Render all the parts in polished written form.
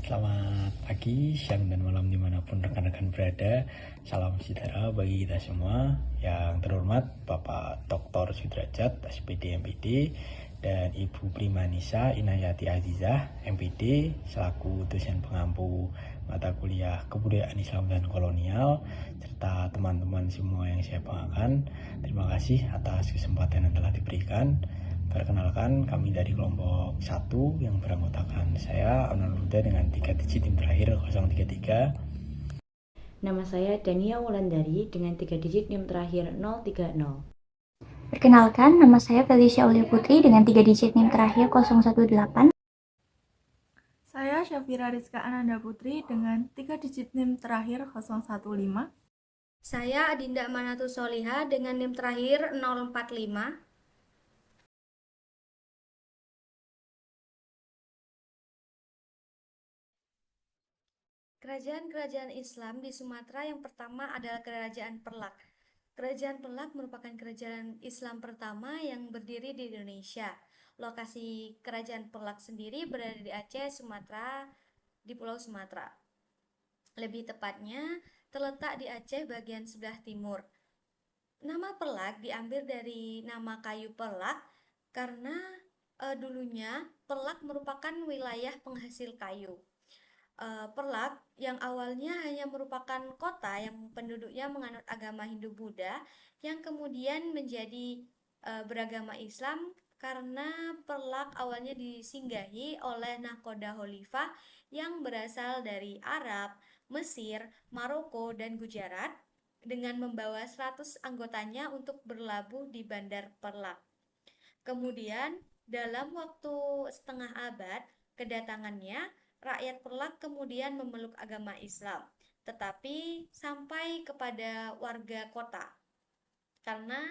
Selamat pagi, siang, dan malam dimanapun rekan-rekan berada. Salam sejahtera bagi kita semua. Yang terhormat Bapak Dr. Sudrajat, SPD MPD, dan Ibu Primanisa Inayati Azizah, MPD, selaku dosen pengampu mata kuliah Kebudayaan Islam dan Kolonial, serta teman-teman semua yang saya banggakan. Terima kasih atas kesempatan yang telah diberikan. Perkenalkan, kami dari kelompok 1 yang beranggotakan saya, Amnal Huda, dengan 3 digit tim terakhir 033. Nama saya Dania Wulandari dengan 3 digit NIM terakhir 030. Perkenalkan, nama saya Felicia Aulia Putri dengan 3 digit NIM terakhir 018. Saya Syafira Rizka Ananda Putri dengan 3 digit NIM terakhir 015. Saya Adinda Manatus Soliha dengan NIM terakhir 045. Kerajaan-kerajaan Islam di Sumatera yang pertama adalah Kerajaan Perlak. Kerajaan Perlak merupakan kerajaan Islam pertama yang berdiri di Indonesia. Lokasi Kerajaan Perlak sendiri berada di Aceh, Sumatera, di Pulau Sumatera. Lebih tepatnya, terletak di Aceh bagian sebelah timur. Nama Perlak diambil dari nama kayu Perlak karena dulunya Perlak merupakan wilayah penghasil kayu. Perlak yang awalnya hanya merupakan kota yang penduduknya menganut agama Hindu-Buddha yang kemudian menjadi beragama Islam karena Perlak awalnya disinggahi oleh nahkoda khalifah yang berasal dari Arab, Mesir, Maroko, dan Gujarat dengan membawa 100 anggotanya untuk berlabuh di Bandar Perlak. Kemudian dalam waktu setengah abad kedatangannya, rakyat Perlak kemudian memeluk agama Islam, tetapi sampai kepada warga kota, karena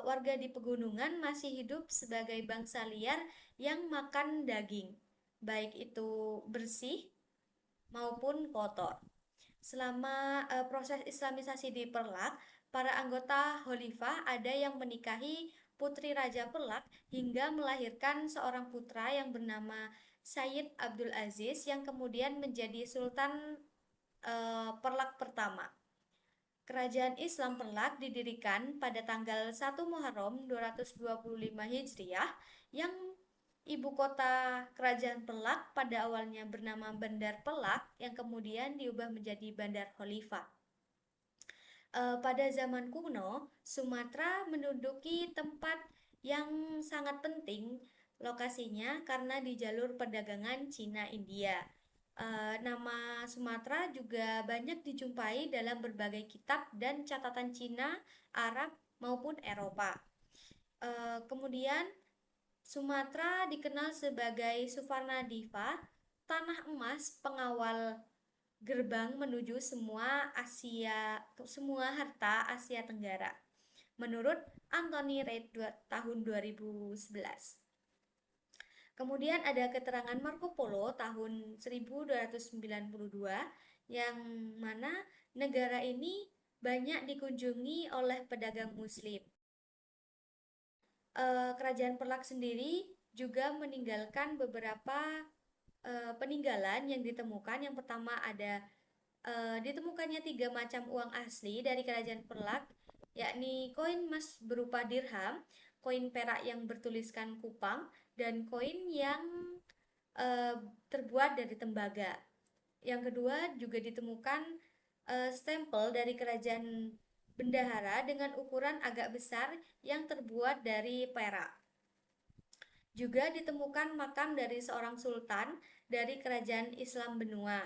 warga di pegunungan masih hidup sebagai bangsa liar yang makan daging, baik itu bersih maupun kotor. Selama proses Islamisasi di Perlak, para anggota khalifah ada yang menikahi putri Raja Perlak hingga melahirkan seorang putra yang bernama Sayyid Abdul Aziz yang kemudian menjadi Sultan Perlak pertama. Kerajaan Islam Perlak didirikan pada tanggal 1 Muharram 225 Hijriah yang ibu kota kerajaan Perlak pada awalnya bernama Bandar Perlak yang kemudian diubah menjadi Bandar Khalifah. Pada zaman kuno, Sumatera menduduki tempat yang sangat penting lokasinya karena di jalur perdagangan Cina-India. Nama Sumatera juga banyak dijumpai dalam berbagai kitab dan catatan Cina, Arab, maupun Eropa. Kemudian Sumatera dikenal sebagai Suvarnadipa, tanah emas pengawal gerbang menuju semua harta Asia Tenggara. Menurut Anthony Reid tahun 2011. Kemudian ada keterangan Marco Polo tahun 1292 yang mana negara ini banyak dikunjungi oleh pedagang muslim. Kerajaan Perlak sendiri juga meninggalkan beberapa peninggalan yang ditemukan. Yang pertama ada ditemukannya 3 macam uang asli dari Kerajaan Perlak, yakni koin emas berupa dirham, koin perak yang bertuliskan kupang, dan koin yang terbuat dari tembaga. Yang kedua juga ditemukan stempel dari Kerajaan Bendahara dengan ukuran agak besar yang terbuat dari perak. Juga ditemukan makam dari seorang sultan dari Kerajaan Islam Benua.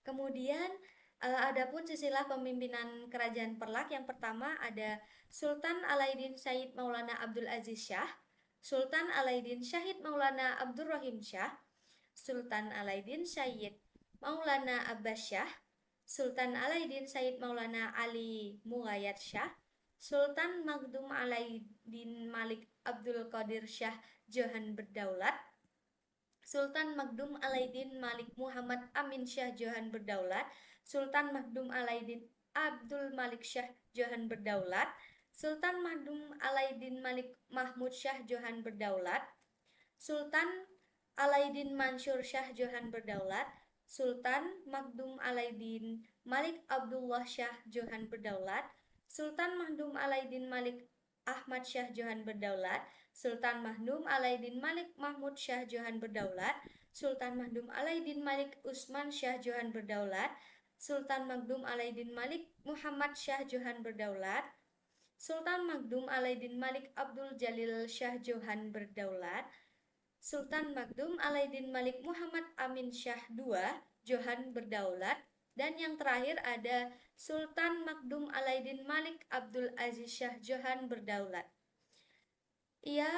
Kemudian adapun silsilah pemimpinan Kerajaan Perlak, yang pertama ada Sultan Alaiddin Syahid Maulana Abdul Aziz Shah, Sultan Alaiddin Syahid Maulana Abdul Rahim Shah, Sultan Alaiddin Syahid Maulana Abbas Shah, Sultan Alaiddin Syahid Maulana Ali Mughayat Shah, Sultan Maghdum Alaiddin Malik Abdul Qadir Shah Johan Berdaulat, Sultan Maghdum Alaiddin Malik Muhammad Amin Shah Johan Berdaulat, Sultan Maghdum Alaiddin Abdul Malik Shah Johan Berdaulat, Sultan Maghdum Alaiddin Malik Mahmud Shah Johan Berdaulat, Sultan Alaidin Mansur Shah Johan berdaulat, Sultan Magdum Alaidin Malik Abdullah Shah Johan berdaulat, Sultan Mahdum Alaidin Malik Ahmad Shah Johan berdaulat, Sultan Mahdum Alaidin Malik Mahmud Shah Johan berdaulat, Sultan Mahdum Alaidin Malik Usman Shah Johan berdaulat, Sultan Magdum Alaidin Malik Muhammad Shah Johan berdaulat, Sultan Magdum Alaidin Malik Abdul Jalil Shah Johan berdaulat, Sultan Magdum Alaidin Malik Muhammad Amin Shah II Johan berdaulat, dan yang terakhir ada Sultan Magdum Alaidin Malik Abdul Aziz Shah Johan berdaulat. Ia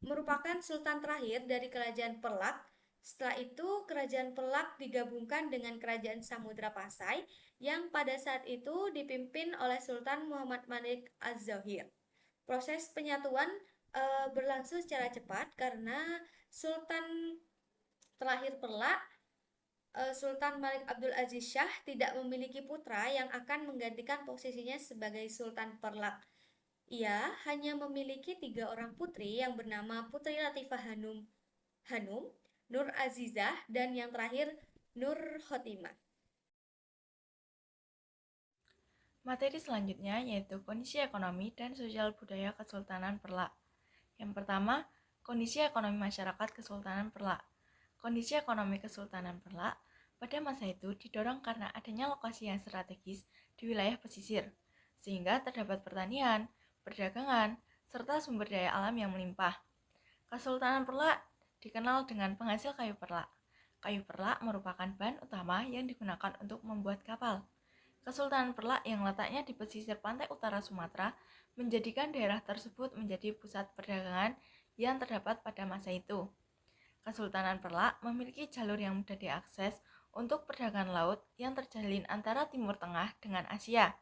merupakan sultan terakhir dari Kerajaan Perlak. Setelah itu, Kerajaan Perlak digabungkan dengan Kerajaan Samudra Pasai yang pada saat itu dipimpin oleh Sultan Muhammad Malik Az-Zahir. Proses penyatuan berlangsung secara cepat karena Sultan terakhir Perlak, Sultan Malik Abdul Aziz Shah, tidak memiliki putra yang akan menggantikan posisinya sebagai Sultan Perlak. Ia hanya memiliki 3 orang putri yang bernama Putri Latifah Hanum, Nur Azizah, dan yang terakhir Nur Khotimah. Materi selanjutnya yaitu kondisi ekonomi dan sosial budaya Kesultanan Perlak. Yang pertama, kondisi ekonomi masyarakat Kesultanan Perlak. Kondisi ekonomi Kesultanan Perlak pada masa itu didorong karena adanya lokasi yang strategis di wilayah pesisir, sehingga terdapat pertanian, perdagangan, serta sumber daya alam yang melimpah. Kesultanan Perlak dikenal dengan penghasil kayu perlak. Kayu perlak merupakan bahan utama yang digunakan untuk membuat kapal. Kesultanan Perlak yang letaknya di pesisir pantai utara Sumatera menjadikan daerah tersebut menjadi pusat perdagangan yang terdapat pada masa itu. Kesultanan Perlak memiliki jalur yang mudah diakses untuk perdagangan laut yang terjalin antara Timur Tengah dengan Asia,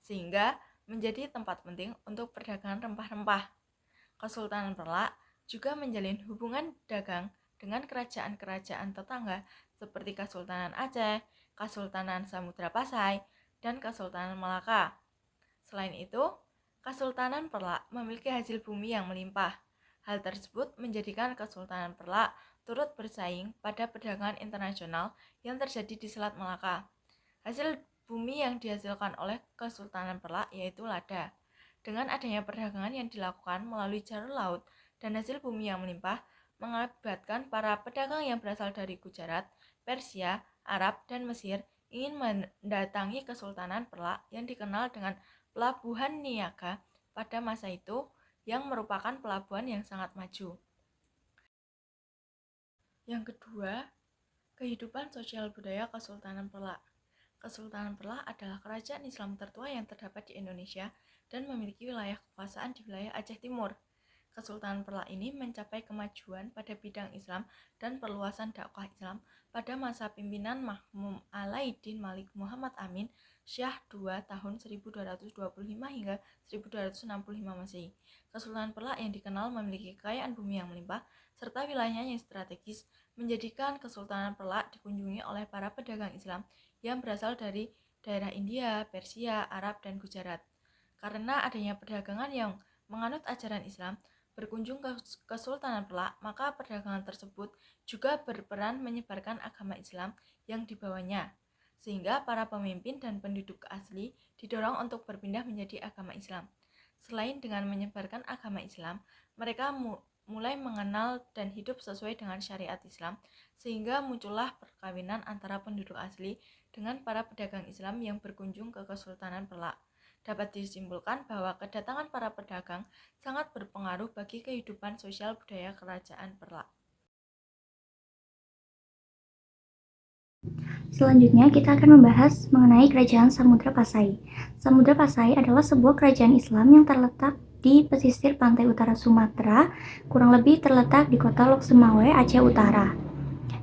sehingga menjadi tempat penting untuk perdagangan rempah-rempah. Kesultanan Perlak juga menjalin hubungan dagang dengan kerajaan-kerajaan tetangga seperti Kesultanan Aceh, Kesultanan Samudra Pasai, dan Kesultanan Malaka. Selain itu, Kesultanan Perlak memiliki hasil bumi yang melimpah. Hal tersebut menjadikan Kesultanan Perlak turut bersaing pada perdagangan internasional yang terjadi di Selat Malaka. Hasil bumi yang dihasilkan oleh Kesultanan Perlak yaitu lada. Dengan adanya perdagangan yang dilakukan melalui jalur laut dan hasil bumi yang melimpah, mengakibatkan para pedagang yang berasal dari Gujarat, Persia, Arab, dan Mesir ingin mendatangi Kesultanan Perlak yang dikenal dengan Pelabuhan Niaga pada masa itu, yang merupakan pelabuhan yang sangat maju. Yang kedua, kehidupan sosial budaya Kesultanan Perlak. Kesultanan Perlak adalah kerajaan Islam tertua yang terdapat di Indonesia dan memiliki wilayah kekuasaan di wilayah Aceh Timur. Kesultanan Perlak ini mencapai kemajuan pada bidang Islam dan perluasan dakwah Islam pada masa pimpinan Magdum Alaidin Malik Muhammad Amin Shah II tahun 1225 hingga 1265 Masehi. Kesultanan Perlak yang dikenal memiliki kekayaan bumi yang melimpah serta wilayahnya yang strategis menjadikan Kesultanan Perlak dikunjungi oleh para pedagang Islam yang berasal dari daerah India, Persia, Arab, dan Gujarat. Karena adanya perdagangan yang menganut ajaran Islam, berkunjung ke Kesultanan Perlak, maka perdagangan tersebut juga berperan menyebarkan agama Islam yang dibawanya, sehingga para pemimpin dan penduduk asli didorong untuk berpindah menjadi agama Islam. Selain dengan menyebarkan agama Islam, mereka mulai mengenal dan hidup sesuai dengan syariat Islam, sehingga muncullah perkawinan antara penduduk asli dengan para pedagang Islam yang berkunjung ke Kesultanan Perlak. Dapat disimpulkan bahwa kedatangan para pedagang sangat berpengaruh bagi kehidupan sosial budaya Kerajaan Perlak. Selanjutnya kita akan membahas mengenai Kerajaan Samudra Pasai. Samudra Pasai adalah sebuah kerajaan Islam yang terletak di pesisir pantai utara Sumatera, kurang lebih terletak di kota Lok Semawe, Aceh Utara.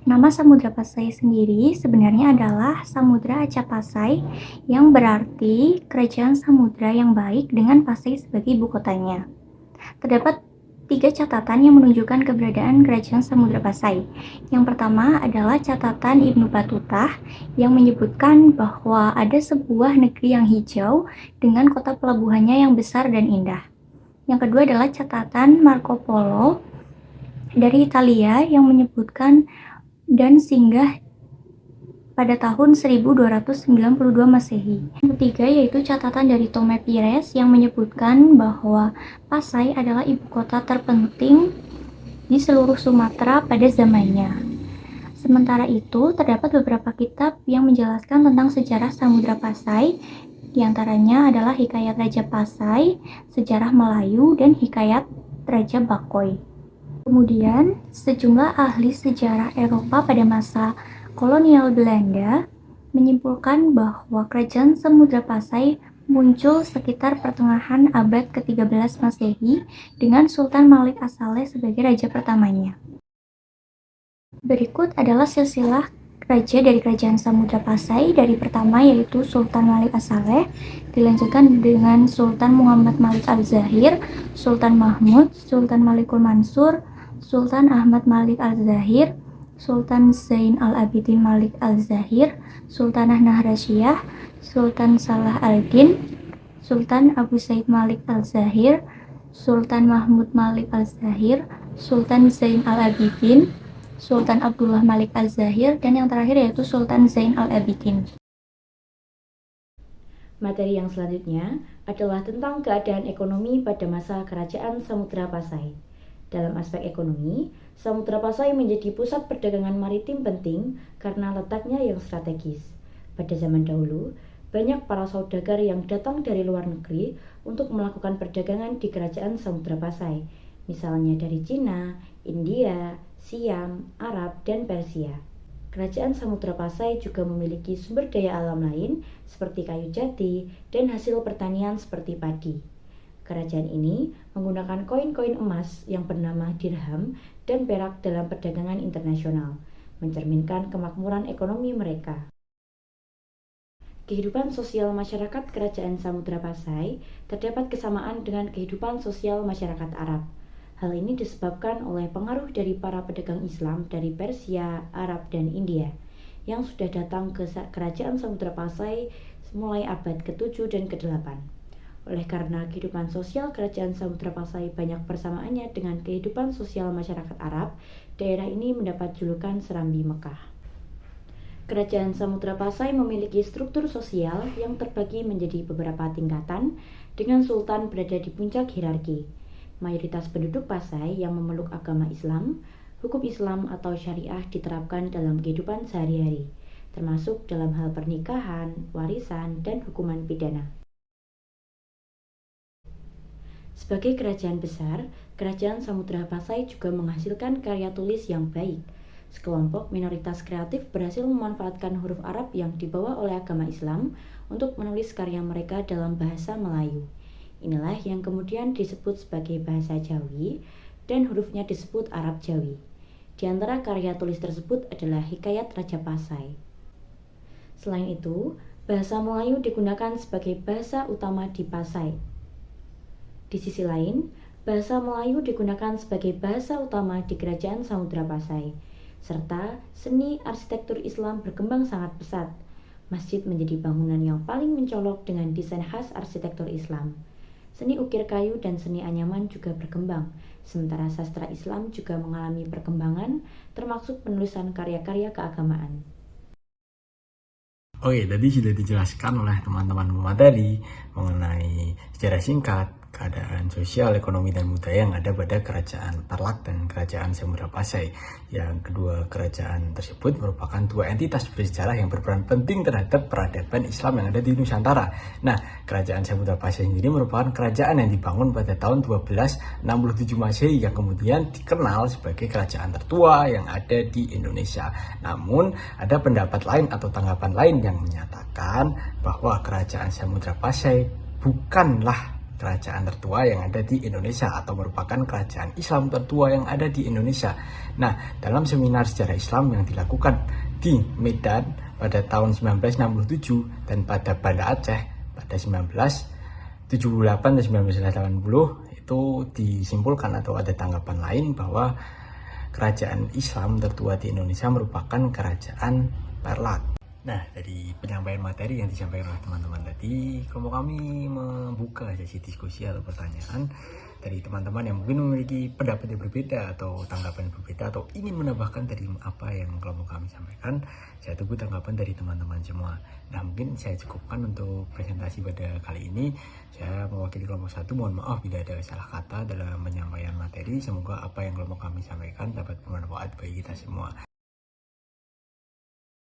Nama Samudra Pasai sendiri sebenarnya adalah Samudra Aceh Pasai, yang berarti kerajaan samudra yang baik dengan Pasai sebagai ibu kotanya. Terdapat 3 catatan yang menunjukkan keberadaan kerajaan Samudra Pasai. Yang pertama adalah catatan Ibnu Batutah yang menyebutkan bahwa ada sebuah negeri yang hijau dengan kota pelabuhannya yang besar dan indah. Yang kedua adalah catatan Marco Polo dari Italia yang menyebutkan dan singgah pada tahun 1292 Masehi. Yang ketiga yaitu catatan dari Tome Pires yang menyebutkan bahwa Pasai adalah ibu kota terpenting di seluruh Sumatera pada zamannya. Sementara itu, terdapat beberapa kitab yang menjelaskan tentang sejarah Samudra Pasai, di antaranya adalah Hikayat Raja Pasai, Sejarah Melayu, dan Hikayat Raja Bakoy. Kemudian, sejumlah ahli sejarah Eropa pada masa kolonial Belanda menyimpulkan bahwa kerajaan Samudra Pasai muncul sekitar pertengahan abad ke-13 Masehi dengan Sultan Malik As-Saleh sebagai raja pertamanya. Berikut adalah silsilah raja dari kerajaan Samudra Pasai. Dari pertama yaitu Sultan Malik As-Saleh, dilanjutkan dengan Sultan Muhammad Malik Al-Zahir, Sultan Mahmud, Sultan Malikul Mansur, Sultan Ahmad Malik Al-Zahir, Sultan Zain Al-Abidin Malik Al-Zahir, Sultanah Nahrasyah, Sultan Salah Al-Din, Sultan Abu Said Malik Al-Zahir, Sultan Mahmud Malik Al-Zahir, Sultan Zain Al-Abidin, Sultan Abdullah Malik Al-Zahir, dan yang terakhir yaitu Sultan Zain Al-Abidin. Materi yang selanjutnya adalah tentang keadaan ekonomi pada masa Kerajaan Samudra Pasai. Dalam aspek ekonomi, Samudra Pasai menjadi pusat perdagangan maritim penting karena letaknya yang strategis. Pada zaman dahulu, banyak para saudagar yang datang dari luar negeri untuk melakukan perdagangan di Kerajaan Samudra Pasai, misalnya dari Cina, India, Siam, Arab, dan Persia. Kerajaan Samudra Pasai juga memiliki sumber daya alam lain seperti kayu jati dan hasil pertanian seperti padi. Kerajaan ini menggunakan koin-koin emas yang bernama dirham dan perak dalam perdagangan internasional, mencerminkan kemakmuran ekonomi mereka. Kehidupan sosial masyarakat Kerajaan Samudra Pasai terdapat kesamaan dengan kehidupan sosial masyarakat Arab. Hal ini disebabkan oleh pengaruh dari para pedagang Islam dari Persia, Arab, dan India yang sudah datang ke Kerajaan Samudra Pasai mulai abad ke-7 dan ke-8. Oleh karena kehidupan sosial Kerajaan Samudra Pasai banyak persamaannya dengan kehidupan sosial masyarakat Arab, daerah ini mendapat julukan Serambi Mekah. Kerajaan Samudra Pasai memiliki struktur sosial yang terbagi menjadi beberapa tingkatan, dengan sultan berada di puncak hierarki. Mayoritas penduduk Pasai yang memeluk agama Islam, hukum Islam atau syariah diterapkan dalam kehidupan sehari-hari, termasuk dalam hal pernikahan, warisan, dan hukuman pidana. Sebagai kerajaan besar, Kerajaan Samudra Pasai juga menghasilkan karya tulis yang baik. Sekelompok minoritas kreatif berhasil memanfaatkan huruf Arab yang dibawa oleh agama Islam untuk menulis karya mereka dalam bahasa Melayu. Inilah yang kemudian disebut sebagai bahasa Jawi dan hurufnya disebut Arab Jawi. Di antara karya tulis tersebut adalah Hikayat Raja Pasai. Selain itu, bahasa Melayu digunakan sebagai bahasa utama di Pasai. Di sisi lain, bahasa Melayu digunakan sebagai bahasa utama di Kerajaan Samudra Pasai, serta seni arsitektur Islam berkembang sangat pesat. Masjid menjadi bangunan yang paling mencolok dengan desain khas arsitektur Islam. Seni ukir kayu dan seni anyaman juga berkembang, sementara sastra Islam juga mengalami perkembangan, termasuk penulisan karya-karya keagamaan. Oke, tadi sudah dijelaskan oleh teman-teman pemateri mengenai sejarah singkat, keadaan sosial, ekonomi, dan budaya yang ada pada Kerajaan Tarlak dan Kerajaan Samudra Pasai. Yang kedua kerajaan tersebut merupakan dua entitas bersejarah yang berperan penting terhadap peradaban Islam yang ada di Nusantara. Nah, Kerajaan Samudra Pasai sendiri merupakan kerajaan yang dibangun pada tahun 1267 Masehi yang kemudian dikenal sebagai kerajaan tertua yang ada di Indonesia. Namun, ada pendapat lain atau tanggapan lain yang menyatakan bahwa Kerajaan Samudra Pasai bukanlah kerajaan tertua yang ada di Indonesia atau merupakan kerajaan Islam tertua yang ada di Indonesia. Nah, dalam seminar sejarah Islam yang dilakukan di Medan pada tahun 1967 dan pada Banda Aceh pada 1978 dan 1980 itu disimpulkan atau ada tanggapan lain bahwa kerajaan Islam tertua di Indonesia merupakan kerajaan Tarlak. Nah, dari penyampaian materi yang disampaikan oleh teman-teman tadi, kelompok kami membuka sesi diskusi atau pertanyaan dari teman-teman yang mungkin memiliki pendapat yang berbeda atau tanggapan yang berbeda atau ingin menambahkan dari apa yang kelompok kami sampaikan. Saya tunggu tanggapan dari teman-teman semua. Nah, mungkin saya cukupkan untuk presentasi pada kali ini. Saya mewakili kelompok 1, mohon maaf bila ada salah kata dalam penyampaian materi. Semoga apa yang kelompok kami sampaikan dapat bermanfaat bagi kita semua.